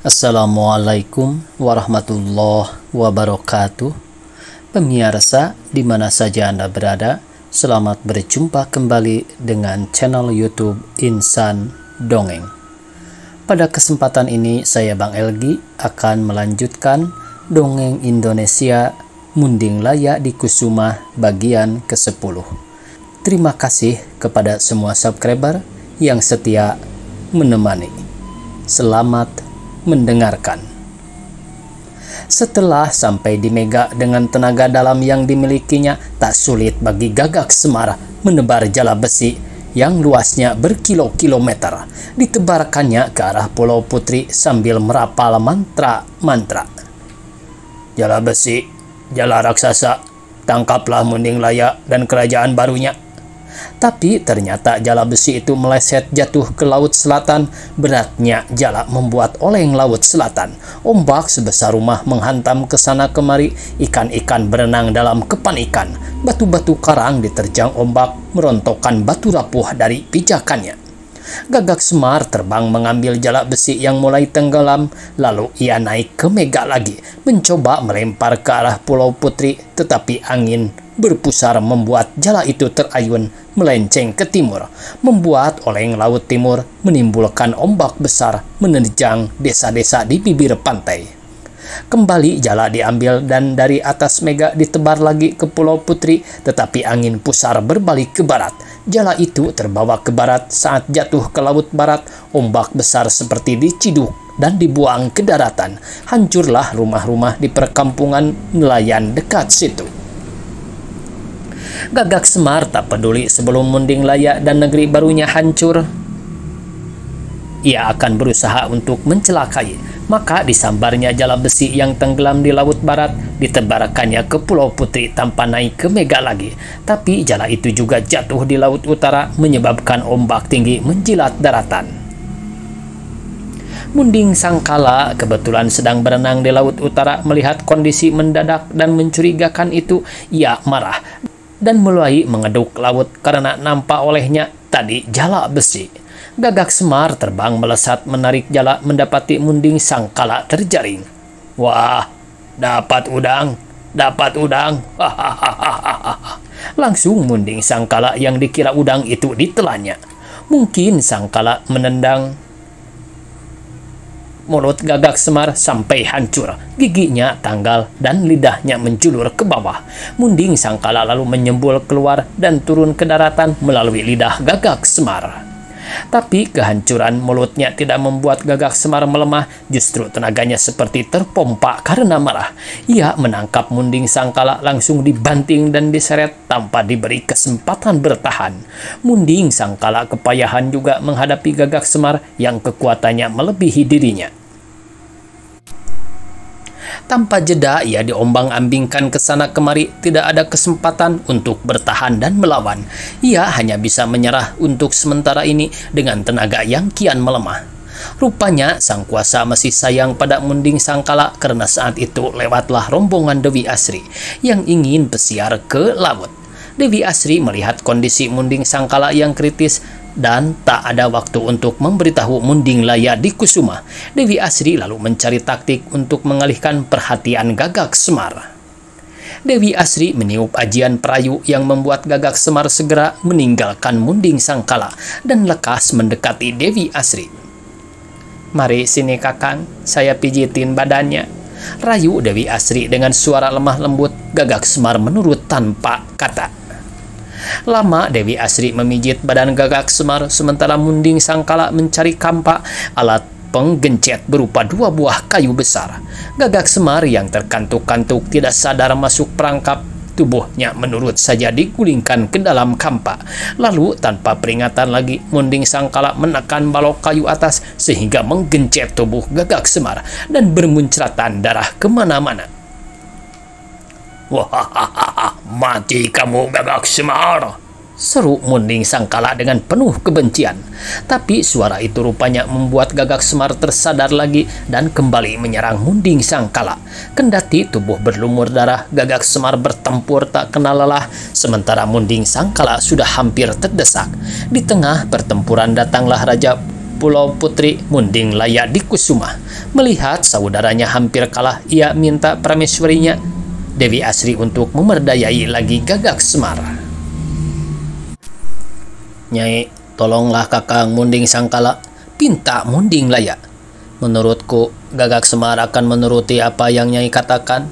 Assalamualaikum warahmatullahi wabarakatuh. Pemirsa di mana saja Anda berada, selamat berjumpa kembali dengan channel YouTube Insan Dongeng. Pada kesempatan ini saya Bang Elgi akan melanjutkan dongeng Indonesia Munding Laya di Kusuma bagian ke-10. Terima kasih kepada semua subscriber yang setia menemani. Selamat mendengarkan. Setelah sampai di Mega dengan tenaga dalam yang dimilikinya, tak sulit bagi Gagak Semar menebar jala besi yang luasnya berkilo-kilometer. Ditebarkannya ke arah Pulau Putri sambil merapal mantra-mantra. Jala besi, jala raksasa, tangkaplah Munding Laya dan kerajaan barunya. Tapi ternyata jala besi itu meleset jatuh ke laut selatan. Beratnya jala membuat oleng laut selatan. Ombak sebesar rumah menghantam ke sana kemari. Ikan-ikan berenang dalam kepan ikan. Batu-batu karang diterjang ombak, merontokkan batu rapuh dari pijakannya. Gagak Semar terbang mengambil jala besi yang mulai tenggelam. Lalu ia naik ke Mega lagi, mencoba melempar ke arah Pulau Putri. Tetapi angin berpusar membuat jala itu terayun melenceng ke timur, membuat oleng laut timur menimbulkan ombak besar menerjang desa-desa di bibir pantai. Kembali jala diambil dan dari atas Mega ditebar lagi ke Pulau Putri, tetapi angin pusar berbalik ke barat. Jala itu terbawa ke barat. Saat jatuh ke laut barat, ombak besar seperti diciduk dan dibuang ke daratan. Hancurlah rumah-rumah di perkampungan nelayan dekat situ. Gagak Semar tak peduli sebelum Munding Laya dan negeri barunya hancur. Ia akan berusaha untuk mencelakai. Maka disambarnya jala besi yang tenggelam di laut barat, ditebarkannya ke Pulau Putri tanpa naik ke Mega lagi. Tapi jala itu juga jatuh di laut utara, menyebabkan ombak tinggi menjilat daratan. Munding Sangkala kebetulan sedang berenang di laut utara. Melihat kondisi mendadak dan mencurigakan itu, ia marah dan mulai mengeduk laut karena nampak olehnya tadi jala besi. Gagak Semar terbang melesat menarik jala, mendapati Munding Sangkala terjaring. Wah, dapat udang, dapat udang. Langsung Munding Sangkala yang dikira udang itu ditelannya. Mungkin Sangkala menendang mulut Gagak Semar sampai hancur. Giginya tanggal dan lidahnya menjulur ke bawah. Munding Sangkala lalu menyembul keluar dan turun ke daratan melalui lidah Gagak Semar. Tapi kehancuran mulutnya tidak membuat Gagak Semar melemah. Justru tenaganya seperti terpompa karena marah. Ia menangkap Munding Sangkala, langsung dibanting dan diseret tanpa diberi kesempatan bertahan. Munding Sangkala kepayahan juga menghadapi Gagak Semar yang kekuatannya melebihi dirinya. Tanpa jeda ia diombang-ambingkan ke sana kemari, tidak ada kesempatan untuk bertahan dan melawan. Ia hanya bisa menyerah untuk sementara ini dengan tenaga yang kian melemah. Rupanya sang kuasa masih sayang pada Munding Sangkala karena saat itu lewatlah rombongan Dewi Asri yang ingin pesiar ke laut. Dewi Asri melihat kondisi Munding Sangkala yang kritis dan tak ada waktu untuk memberitahu Munding Laya di Kusuma. Dewi Asri lalu mencari taktik untuk mengalihkan perhatian Gagak Semar. Dewi Asri meniup ajian perayu yang membuat Gagak Semar segera meninggalkan Munding Sangkala dan lekas mendekati Dewi Asri. Mari sini Kakang, saya pijitin badannya, rayu Dewi Asri dengan suara lemah lembut. Gagak Semar menurut tanpa kata. Lama Dewi Asri memijit badan Gagak Semar, sementara Munding Sangkala mencari kampak, alat penggencet berupa 2 buah kayu besar. Gagak Semar yang terkantuk-kantuk tidak sadar masuk perangkap. Tubuhnya menurut saja digulingkan ke dalam kampak. Lalu tanpa peringatan lagi, Munding Sangkala menekan balok kayu atas sehingga menggencet tubuh Gagak Semar dan bermuncratan darah kemana-mana. Wah, mati kamu Gagak Semar, seru Munding Sangkala dengan penuh kebencian. Tapi suara itu rupanya membuat Gagak Semar tersadar lagi dan kembali menyerang Munding Sangkala. Kendati tubuh berlumur darah, Gagak Semar bertempur tak kenal lelah, sementara Munding Sangkala sudah hampir terdesak. Di tengah pertempuran datanglah Raja Pulau Putri, Munding Laya di Kusuma. Melihat saudaranya hampir kalah, ia minta prameswarinya Dewi Asri untuk memerdayai lagi Gagak Semar. "Nyai, tolonglah Kakang Munding Sangkala," pinta Munding Laya. "Menurutku, Gagak Semar akan menuruti apa yang Nyai katakan."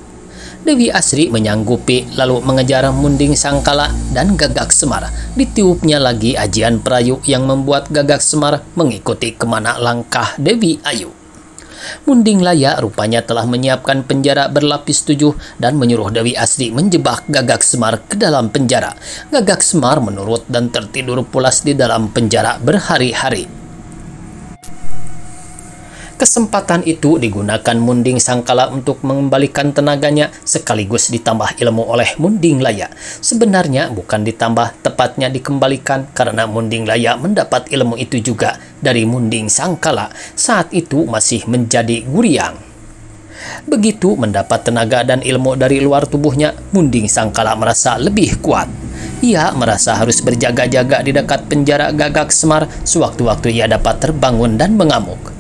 Dewi Asri menyanggupi lalu mengejar Munding Sangkala dan Gagak Semar. Ditiupnya lagi ajian perayu yang membuat Gagak Semar mengikuti kemana langkah Dewi Ayu. Munding Laya rupanya telah menyiapkan penjara berlapis 7 dan menyuruh Dewi Asri menjebak Gagak Semar ke dalam penjara. Gagak Semar menurut dan tertidur pulas di dalam penjara berhari-hari. Kesempatan itu digunakan Munding Sangkala untuk mengembalikan tenaganya sekaligus ditambah ilmu oleh Munding Laya. Sebenarnya bukan ditambah, tepatnya dikembalikan karena Munding Laya mendapat ilmu itu juga dari Munding Sangkala. Saat itu masih menjadi guriang. Begitu mendapat tenaga dan ilmu dari luar tubuhnya, Munding Sangkala merasa lebih kuat. Ia merasa harus berjaga-jaga di dekat penjara Gagak Semar sewaktu-waktu ia dapat terbangun dan mengamuk.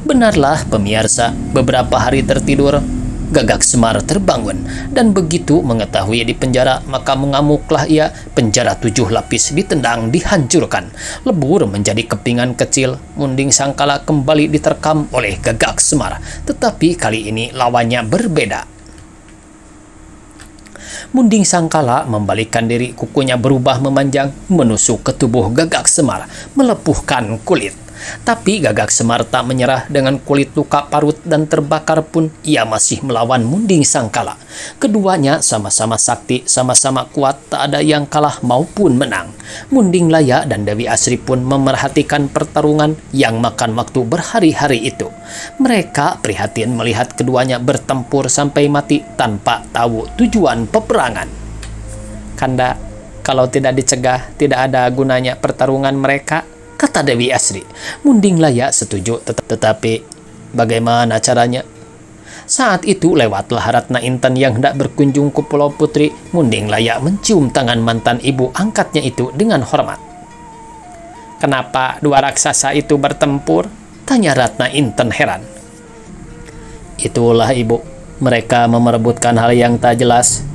Benarlah pemirsa, beberapa hari tertidur, Gagak Semar terbangun dan begitu mengetahui di penjara maka mengamuklah ia. Penjara 7 lapis ditendang, dihancurkan, lebur menjadi kepingan kecil. Munding Sangkala kembali diterkam oleh Gagak Semar, tetapi kali ini lawannya berbeda. Munding Sangkala membalikkan diri, kukunya berubah memanjang, menusuk ke tubuh Gagak Semar, melepuhkan kulit. Tapi Gagak Semar tak menyerah. Dengan kulit luka parut dan terbakar pun ia masih melawan Munding Sangkala. Keduanya sama-sama sakti, sama-sama kuat, tak ada yang kalah maupun menang. Munding Laya dan Dewi Asri pun memerhatikan pertarungan yang makan waktu berhari-hari itu. Mereka prihatin melihat keduanya bertempur sampai mati tanpa tahu tujuan peperangan. "Kanda, kalau tidak dicegah, tidak ada gunanya pertarungan mereka," kata Dewi Asri. Munding Laya setuju, tetapi bagaimana caranya? Saat itu lewatlah Ratna Inten yang hendak berkunjung ke Pulau Putri. Munding Laya mencium tangan mantan ibu angkatnya itu dengan hormat. "Kenapa dua raksasa itu bertempur?" tanya Ratna Inten heran. "Itulah ibu, mereka memerebutkan hal yang tak jelas.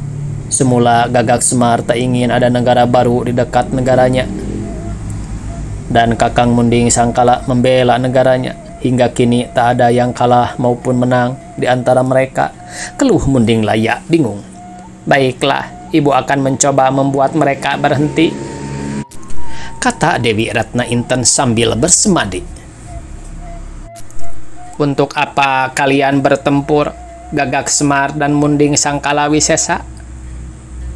Semula Gagak Semar tak ingin ada negara baru di dekat negaranya. Dan Kakang Munding Sangkala membela negaranya. Hingga kini tak ada yang kalah maupun menang di antara mereka," keluh Munding Laya bingung. "Baiklah, ibu akan mencoba membuat mereka berhenti," kata Dewi Ratna Inten sambil bersemadi. "Untuk apa kalian bertempur, Gagak Semar dan Munding Sangkala Wisesa?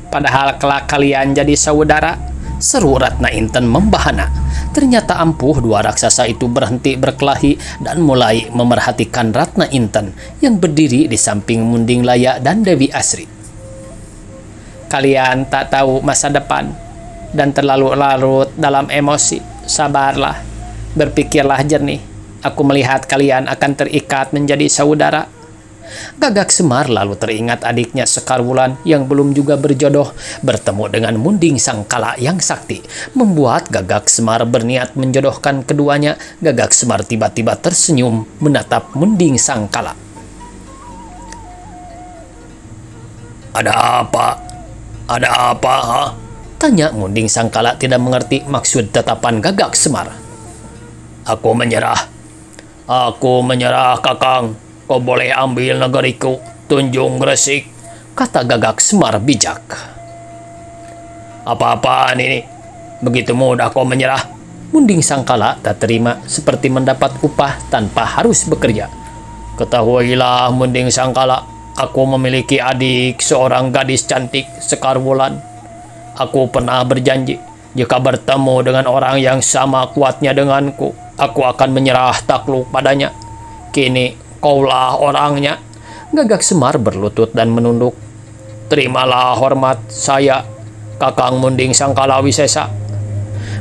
Padahal kelak kalian jadi saudara," seru Ratna Inten membahana. Ternyata ampuh dua raksasa itu berhenti berkelahi dan mulai memerhatikan Ratna Inten yang berdiri di samping Munding Laya dan Dewi Asri. "Kalian tak tahu masa depan dan terlalu larut dalam emosi. Sabarlah, berpikirlah jernih. Aku melihat kalian akan terikat menjadi saudara." Gagak Semar lalu teringat adiknya Sekar Wulan yang belum juga berjodoh bertemu dengan Munding Sangkala yang sakti, membuat Gagak Semar berniat menjodohkan keduanya. Gagak Semar tiba-tiba tersenyum menatap Munding Sangkala. "Ada apa? Ada apa, ha?" tanya Munding Sangkala tidak mengerti maksud tatapan Gagak Semar. Aku menyerah, Kakang. Kau boleh ambil negeriku, Tunjung Gresik," kata Gagak Semar bijak. "Apa-apaan ini? Begitu mudah kau menyerah?" Munding Sangkala tak terima, seperti mendapat upah tanpa harus bekerja. "Ketahuilah Munding Sangkala, aku memiliki adik seorang gadis cantik, Sekar Wulan. Aku pernah berjanji, jika bertemu dengan orang yang sama kuatnya denganku, aku akan menyerah takluk padanya. Kini kaulah orangnya." Gagak Semar berlutut dan menunduk. "Terimalah hormat saya, Kakang Munding Sangkala Wisesa."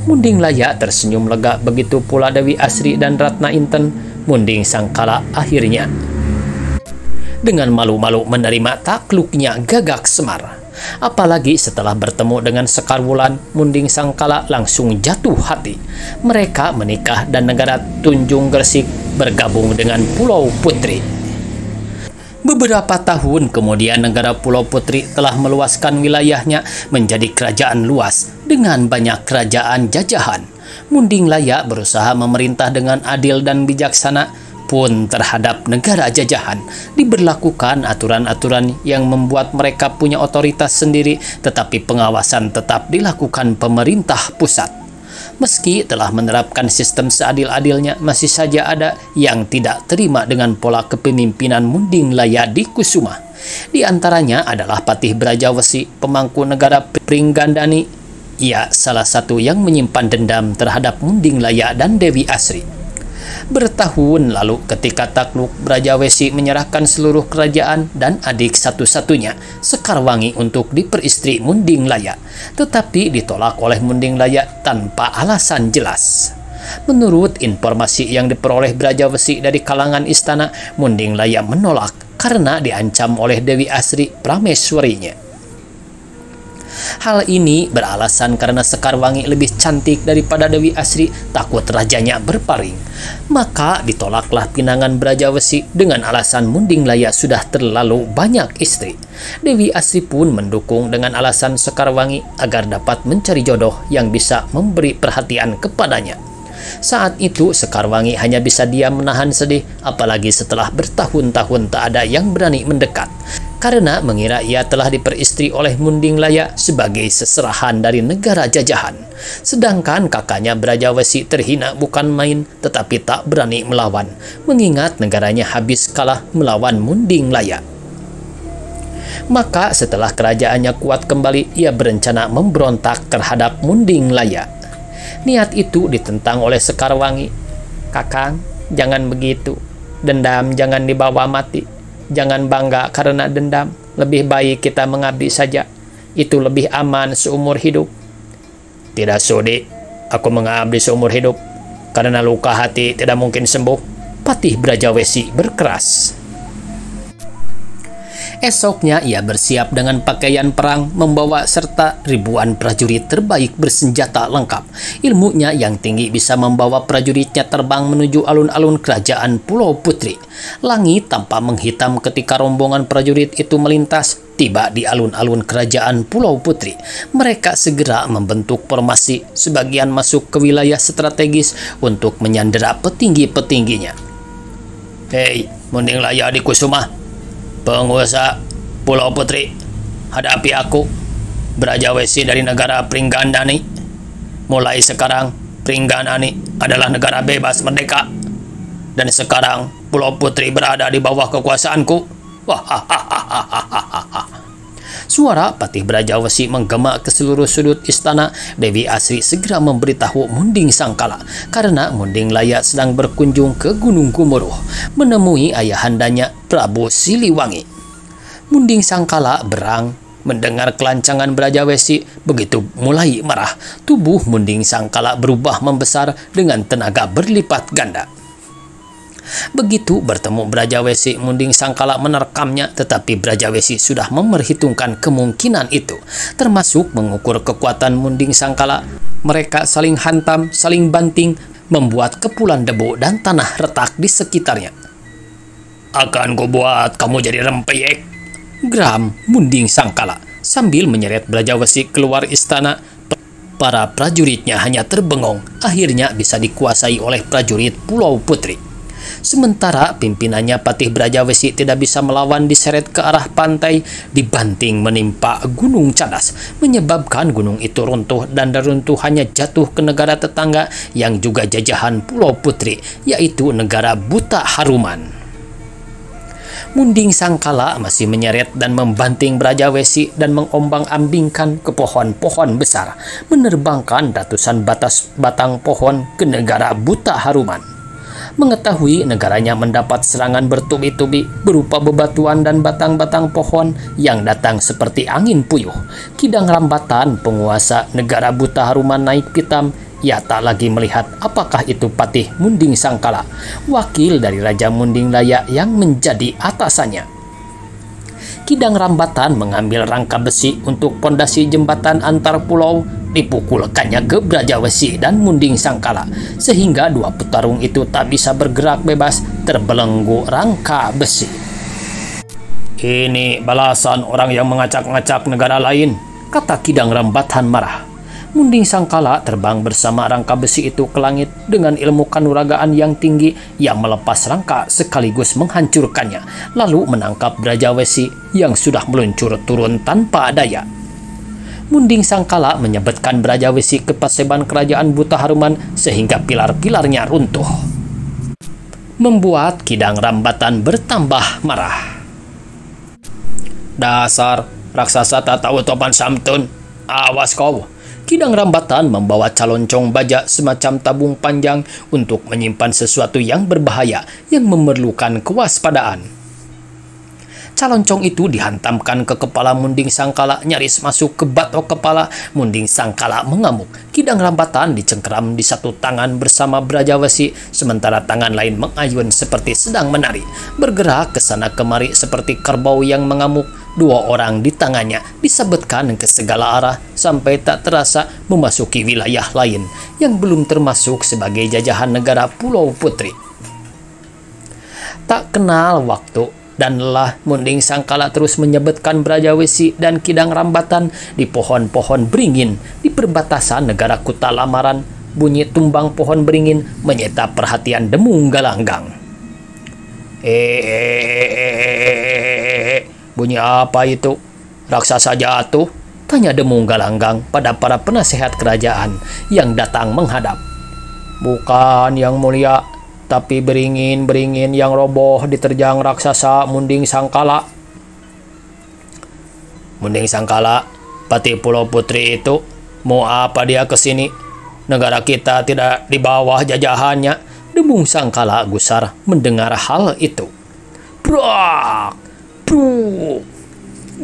Munding Laya tersenyum lega, begitu pula Dewi Asri dan Ratna Inten. Munding Sangkala akhirnya dengan malu-malu menerima takluknya Gagak Semar. Apalagi setelah bertemu dengan Sekar Wulan, Munding Sangkala langsung jatuh hati. Mereka menikah dan negara Tunjung Gresik bergabung dengan Pulau Putri. Beberapa tahun kemudian negara Pulau Putri telah meluaskan wilayahnya menjadi kerajaan luas dengan banyak kerajaan jajahan. Munding Laya berusaha memerintah dengan adil dan bijaksana, pun terhadap negara jajahan diberlakukan aturan-aturan yang membuat mereka punya otoritas sendiri, tetapi pengawasan tetap dilakukan pemerintah pusat. Meski telah menerapkan sistem seadil-adilnya, masih saja ada yang tidak terima dengan pola kepemimpinan Munding Laya di Kusuma. Di antaranya adalah Patih Brajawesi, pemangku negara Pringgandani. Ia salah satu yang menyimpan dendam terhadap Munding Laya dan Dewi Asri. Bertahun lalu ketika takluk, Brajawesi menyerahkan seluruh kerajaan dan adik satu-satunya, Sekarwangi, untuk diperistri Munding Laya, tetapi ditolak oleh Munding Laya tanpa alasan jelas. Menurut informasi yang diperoleh Brajawesi dari kalangan istana, Munding Laya menolak karena diancam oleh Dewi Asri, prameswarinya. Hal ini beralasan karena Sekarwangi lebih cantik daripada Dewi Asri, takut rajanya berpaling. Maka ditolaklah pinangan Brajawesi dengan alasan Munding Laya sudah terlalu banyak istri. Dewi Asri pun mendukung dengan alasan Sekarwangi agar dapat mencari jodoh yang bisa memberi perhatian kepadanya. Saat itu Sekarwangi hanya bisa diam menahan sedih, apalagi setelah bertahun-tahun tak ada yang berani mendekat, karena mengira ia telah diperistri oleh Munding Laya sebagai seserahan dari negara jajahan. Sedangkan kakaknya Brajawesi terhina bukan main, tetapi tak berani melawan, mengingat negaranya habis kalah melawan Munding Laya. Maka setelah kerajaannya kuat kembali, ia berencana memberontak terhadap Munding Laya. Niat itu ditentang oleh Sekarwangi. "Kakang, jangan begitu. Dendam jangan dibawa mati. Jangan bangga karena dendam. Lebih baik kita mengabdi saja. Itu lebih aman seumur hidup." "Tidak sudi aku mengabdi seumur hidup, karena luka hati tidak mungkin sembuh," Patih Brajawesi berkeras. Esoknya ia bersiap dengan pakaian perang, membawa serta ribuan prajurit terbaik bersenjata lengkap. Ilmunya yang tinggi bisa membawa prajuritnya terbang menuju alun-alun kerajaan Pulau Putri. Langit tampak menghitam ketika rombongan prajurit itu melintas. Tiba di alun-alun kerajaan Pulau Putri, mereka segera membentuk formasi, sebagian masuk ke wilayah strategis untuk menyandera petinggi-petingginya. "Hei, Munding Laya di Kusuma, penguasa Pulau Putri, hadapi aku, Brajawesi dari negara Pringgandani. Mulai sekarang, Pringgandani adalah negara bebas merdeka, dan sekarang Pulau Putri berada di bawah kekuasaanku." Suara Patih Brajawesi menggema ke seluruh sudut istana. Dewi Asri segera memberitahu Munding Sangkala karena Munding Laya sedang berkunjung ke Gunung Gumuruh menemui ayahandanya Prabu Siliwangi. Munding Sangkala berang mendengar kelancangan Brajawesi. Begitu mulai marah, tubuh Munding Sangkala berubah membesar dengan tenaga berlipat ganda. Begitu bertemu Brajawesi, Munding Sangkala menerkamnya, tetapi Brajawesi sudah memperhitungkan kemungkinan itu, termasuk mengukur kekuatan Munding Sangkala. Mereka saling hantam, saling banting, membuat kepulan debu dan tanah retak di sekitarnya. "Akan kubuat kamu jadi rempeyek," geram Munding Sangkala sambil menyeret Brajawesi keluar istana. Para prajuritnya hanya terbengong, akhirnya bisa dikuasai oleh prajurit Pulau Putri. Sementara pimpinannya Patih Brajawesi tidak bisa melawan, diseret ke arah pantai, dibanting menimpa Gunung Cadas, menyebabkan gunung itu runtuh dan reruntuhannya jatuh ke negara tetangga yang juga jajahan Pulau Putri, yaitu negara Buta Haruman. Munding Sangkala masih menyeret dan membanting Brajawesi dan mengombang-ambingkan ke pohon-pohon besar, menerbangkan ratusan batang pohon ke negara Buta Haruman. Mengetahui negaranya mendapat serangan bertubi-tubi berupa bebatuan dan batang-batang pohon yang datang seperti angin puyuh, Kidang Rambatan, penguasa negara Buta Haruman, naik pitam. Ia tak lagi melihat apakah itu Patih Munding Sangkala, wakil dari Raja Munding Laya yang menjadi atasannya. Kidang Rambatan mengambil rangka besi untuk pondasi jembatan antar pulau, dipukulkannya ke Brajawesi dan Munding Sangkala, sehingga dua petarung itu tak bisa bergerak bebas, terbelenggu rangka besi. "Ini balasan orang yang mengacak-ngacak negara lain," kata Kidang Rambatan marah. Munding Sangkala terbang bersama rangka besi itu ke langit dengan ilmu kanuragaan yang tinggi yang melepas rangka sekaligus menghancurkannya, lalu menangkap Brajawesi yang sudah meluncur turun tanpa daya. Munding Sangkala menyebetkan Brajawesi ke paseban kerajaan Buta Haruman sehingga pilar-pilarnya runtuh, membuat Kidang Rambatan bertambah marah. "Dasar raksasa tak tahu topan samtun, awas kau!" Kidang Rambatan membawa caloncong baja semacam tabung panjang untuk menyimpan sesuatu yang berbahaya yang memerlukan kewaspadaan. Caloncong itu dihantamkan ke kepala Munding Sangkala, nyaris masuk ke batok kepala. Munding Sangkala mengamuk. Kidang Rambatan dicengkeram di satu tangan bersama Brajawesi, sementara tangan lain mengayun seperti sedang menari, bergerak ke sana kemari seperti kerbau yang mengamuk. Dua orang di tangannya disabetkan ke segala arah sampai tak terasa memasuki wilayah lain yang belum termasuk sebagai jajahan negara Pulau Putri. Tak kenal waktu dan lelah, Munding Sangkala terus menyebetkan Brajawesi dan Kidang Rambatan di pohon-pohon beringin di perbatasan negara Kuta Lamaran. Bunyi tumbang pohon beringin menyita perhatian Demung Galanggang. Bunyi apa itu? Raksasa jatuh? Tanya Demung Galanggang pada para penasehat kerajaan yang datang menghadap. "Bukan, Yang Mulia, tapi beringin-beringin yang roboh diterjang raksasa Munding Sangkala." "Munding Sangkala, Pati Pulau Putri itu, mau apa dia ke sini? Negara kita tidak di bawah jajahannya." Demung Sangkala gusar mendengar hal itu. Brak! Bruk!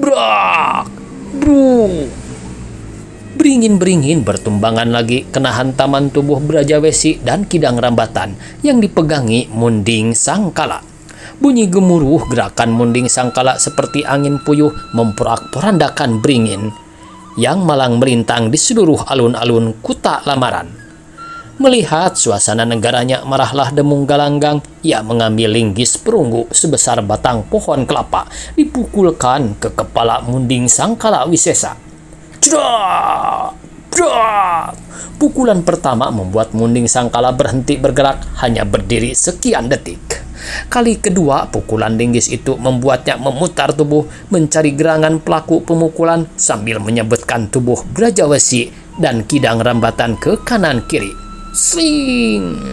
Brak! Bruk! Beringin-beringin bertumbangan lagi kena hantaman tubuh Brajawesi dan Kidang Rambatan yang dipegangi Munding Sangkala. Bunyi gemuruh gerakan Munding Sangkala seperti angin puyuh memporak-porandakan beringin yang malang melintang di seluruh alun-alun Kuta Lamaran. Melihat suasana negaranya, marahlah Demung Galanggang. Ia mengambil linggis perunggu sebesar batang pohon kelapa, dipukulkan ke kepala Munding Sangkala Wisesa. Cedak! Cedak! Pukulan pertama membuat Munding Sangkala berhenti bergerak, hanya berdiri sekian detik. Kali kedua, pukulan linggis itu membuatnya memutar tubuh, mencari gerangan pelaku pemukulan sambil menyebutkan tubuh Brajawesi dan Kidang Rambatan ke kanan kiri. Sing!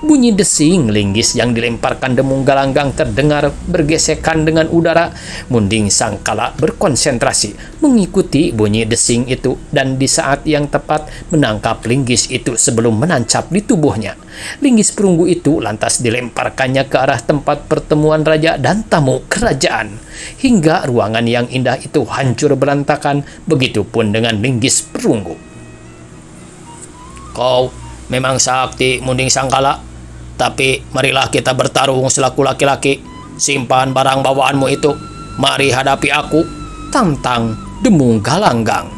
Bunyi desing linggis yang dilemparkan Demung Galanggang terdengar bergesekan dengan udara. Munding Sangkala berkonsentrasi mengikuti bunyi desing itu dan di saat yang tepat menangkap linggis itu sebelum menancap di tubuhnya. Linggis perunggu itu lantas dilemparkannya ke arah tempat pertemuan raja dan tamu kerajaan, hingga ruangan yang indah itu hancur berantakan. Begitupun dengan linggis perunggu. "Kau memang sakti, Munding Sangkala, tapi marilah kita bertarung selaku laki-laki. Simpan barang bawaanmu itu, mari hadapi aku," tantang Demung Galanggang.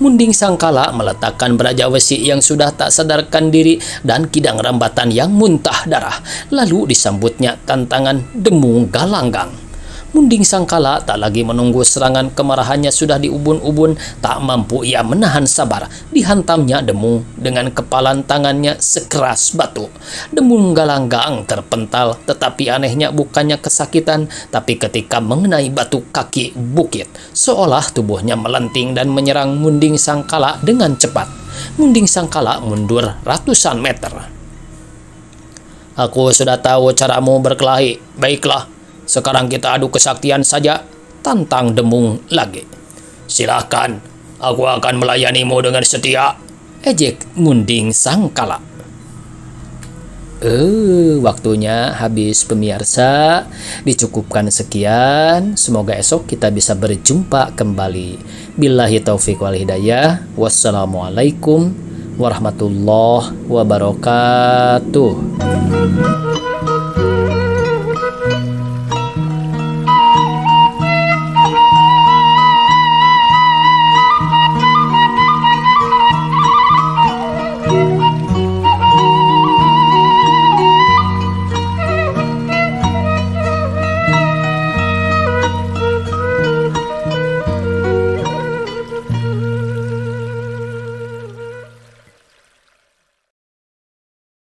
Munding Sangkala meletakkan Brajawesi yang sudah tak sadarkan diri dan Kidang Rambatan yang muntah darah, lalu disambutnya tantangan Demung Galanggang. Munding Sangkala tak lagi menunggu serangan, kemarahannya sudah diubun-ubun, tak mampu ia menahan sabar. Dihantamnya Demung dengan kepalan tangannya sekeras batu. Demung Galanggang terpental, tetapi anehnya bukannya kesakitan, tapi ketika mengenai batu kaki bukit, seolah tubuhnya melenting dan menyerang Munding Sangkala dengan cepat. Munding Sangkala mundur ratusan meter. "Aku sudah tahu caramu berkelahi. Baiklah, sekarang kita adu kesaktian saja," tantang Demung lagi. "Silahkan, aku akan melayanimu dengan setia," ejek Munding Sangkala. Waktunya habis pemirsa. Dicukupkan sekian. Semoga esok kita bisa berjumpa kembali. Billahi taufiq wal hidayah. Wassalamualaikum warahmatullahi wabarakatuh.